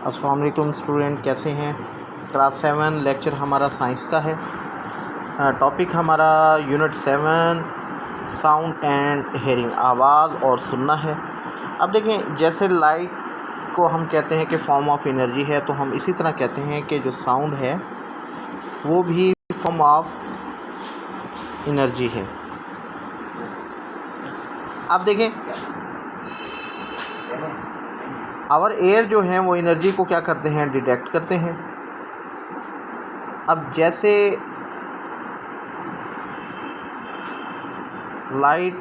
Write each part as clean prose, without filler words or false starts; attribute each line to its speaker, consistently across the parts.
Speaker 1: अस्सलाम वालेकुम स्टूडेंट, कैसे हैं। क्लास 7 लेक्चर हमारा साइंस का है। टॉपिक हमारा यूनिट 7 साउंड एंड हेयरिंग, आवाज़ और सुनना है। अब देखें, जैसे लाइट को हम कहते हैं कि फॉर्म ऑफ एनर्जी है, तो हम इसी तरह कहते हैं कि जो साउंड है वो भी फॉर्म ऑफ एनर्जी है। अब देखें, आवर एयर जो है वो एनर्जी को क्या करते हैं, डिटेक्ट करते हैं। अब जैसे लाइट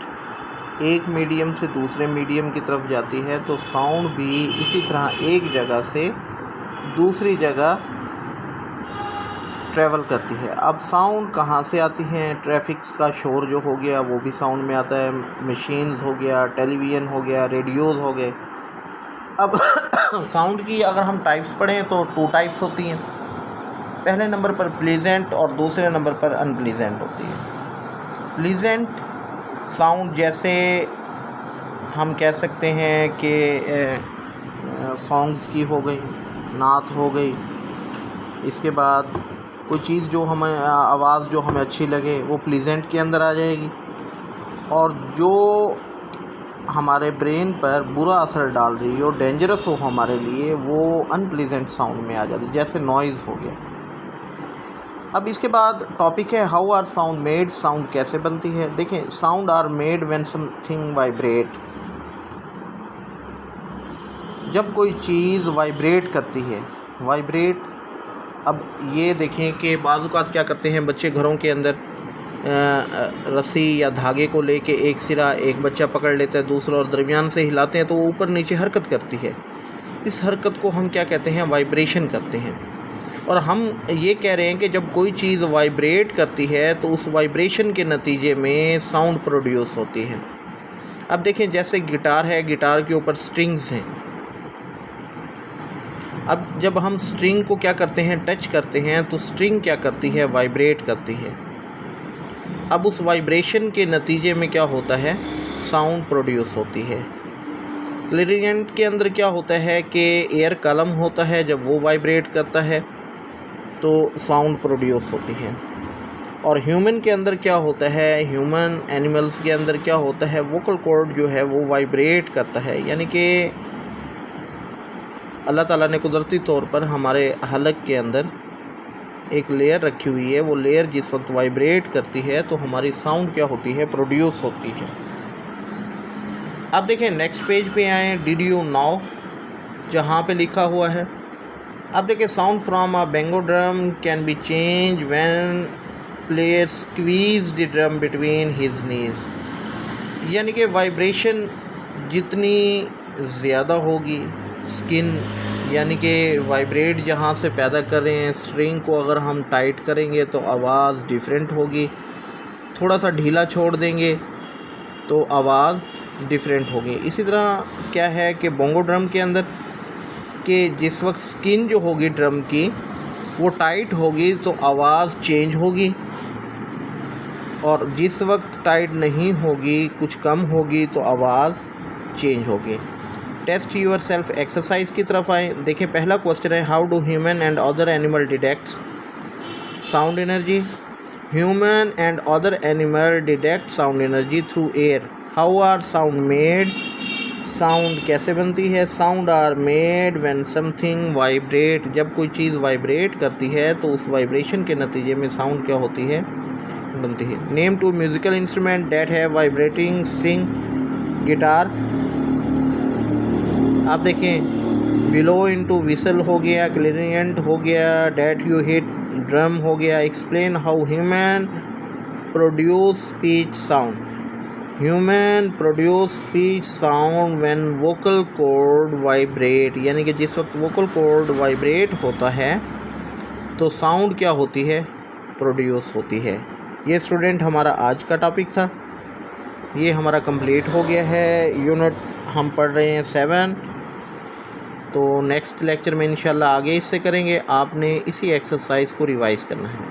Speaker 1: एक मीडियम से दूसरे मीडियम की तरफ जाती है, तो साउंड भी इसी तरह एक जगह से दूसरी जगह ट्रैवल करती है। अब साउंड कहाँ से आती हैं, ट्रैफिक्स का शोर जो हो गया वो भी साउंड में आता है, मशीन्स हो गया, टेलीविज़न हो गया, रेडियोज़ हो गए। अब साउंड की अगर हम टाइप्स पढ़ें तो 2 टाइप्स होती हैं। पहले नंबर पर प्लीजेंट और दूसरे नंबर पर अनप्लीजेंट होती है। प्लीजेंट साउंड जैसे हम कह सकते हैं कि सॉन्ग्स की हो गई, नात हो गई, इसके बाद कोई चीज़ जो हमें आवाज़ जो हमें अच्छी लगे वो प्लीजेंट के अंदर आ जाएगी, और जो हमारे ब्रेन पर बुरा असर डाल रही हो, डेंजरस हो हमारे लिए, वो अनप्लीजेंट साउंड में आ जाती है, जैसे नॉइज़ हो गया। अब इसके बाद टॉपिक है how are sound made, sound कैसे बनती है। देखें, sound are made when something vibrate. जब कोई चीज़ वाइब्रेट करती है, वाइब्रेट। अब ये देखें कि बाज़ औक़ात क्या करते हैं बच्चे, घरों के अंदर रस्सी या धागे को लेके एक सिरा एक बच्चा पकड़ लेता है, दूसरा और दरमियान से हिलाते हैं तो वो ऊपर नीचे हरकत करती है। इस हरकत को हम क्या कहते हैं, वाइब्रेशन करते हैं। और हम ये कह रहे हैं कि जब कोई चीज़ वाइब्रेट करती है तो उस वाइब्रेशन के नतीजे में साउंड प्रोड्यूस होती है। अब देखें, जैसे गिटार है, गिटार के ऊपर स्ट्रिंग्स हैं। अब जब हम स्ट्रिंग को क्या करते हैं, टच करते हैं, तो स्ट्रिंग क्या करती है, वाइब्रेट करती है। अब उस वाइब्रेशन के नतीजे में क्या होता है, साउंड प्रोड्यूस होती है। क्लैरिनेट के अंदर क्या होता है कि एयर कॉलम होता है, जब वो वाइब्रेट करता है तो साउंड प्रोड्यूस होती है। और ह्यूमन के अंदर क्या होता है, ह्यूमन एनिमल्स के अंदर क्या होता है, वोकल कॉर्ड जो है वो वाइब्रेट करता है। यानी कि अल्लाह ताला ने कुदरती तौर पर हमारे हलक के अंदर एक लेयर रखी हुई है, वो लेयर जिस वक्त वाइब्रेट करती है तो हमारी साउंड क्या होती है, प्रोड्यूस होती है। अब देखें, नेक्स्ट पेज पे आएँ, डिड यू नो, जहाँ पे लिखा हुआ है। अब देखें, sound from a bongo drum can be change when player squeeze the drum between his knees. यानी कि वाइब्रेशन जितनी ज़्यादा होगी, स्किन यानी कि वाइब्रेट जहाँ से पैदा कर रहे हैं, स्ट्रिंग को अगर हम टाइट करेंगे तो आवाज़ डिफरेंट होगी, थोड़ा सा ढीला छोड़ देंगे तो आवाज़ डिफरेंट होगी। इसी तरह क्या है कि बोंगो ड्रम के अंदर कि जिस वक्त स्किन जो होगी ड्रम की वो टाइट होगी तो आवाज़ चेंज होगी, और जिस वक्त टाइट नहीं होगी, कुछ कम होगी, तो आवाज़ चेंज होगी। टेस्ट यूर सेल्फ एक्सरसाइज की तरफ आए। देखिए, पहला क्वेश्चन है, how do human and other animal detects sound energy. Human and other animal detect sound energy through air. How are sound made, sound कैसे बनती है। Sound are made when something vibrate. जब कोई चीज़ वाइब्रेट करती है तो उस वाइब्रेशन के नतीजे में साउंड क्या होती है, बनती है। Name 2 musical instrument that have vibrating string. Guitar. आप देखें, बिलो इनटू विसल हो गया, क्लैरिनेट हो गया, डैट यू हिट ड्रम हो गया। Explain how human produce speech sound. Human produce speech sound when vocal cord vibrate. यानी कि जिस वक्त वोकल कॉर्ड वाइब्रेट होता है तो साउंड क्या होती है, प्रोड्यूस होती है। ये स्टूडेंट हमारा आज का टॉपिक था, ये हमारा कंप्लीट हो गया है। यूनिट हम पढ़ रहे हैं 7, तो नेक्स्ट लेक्चर में इंशाल्लाह आगे इससे करेंगे। आपने इसी एक्सरसाइज को रिवाइज़ करना है।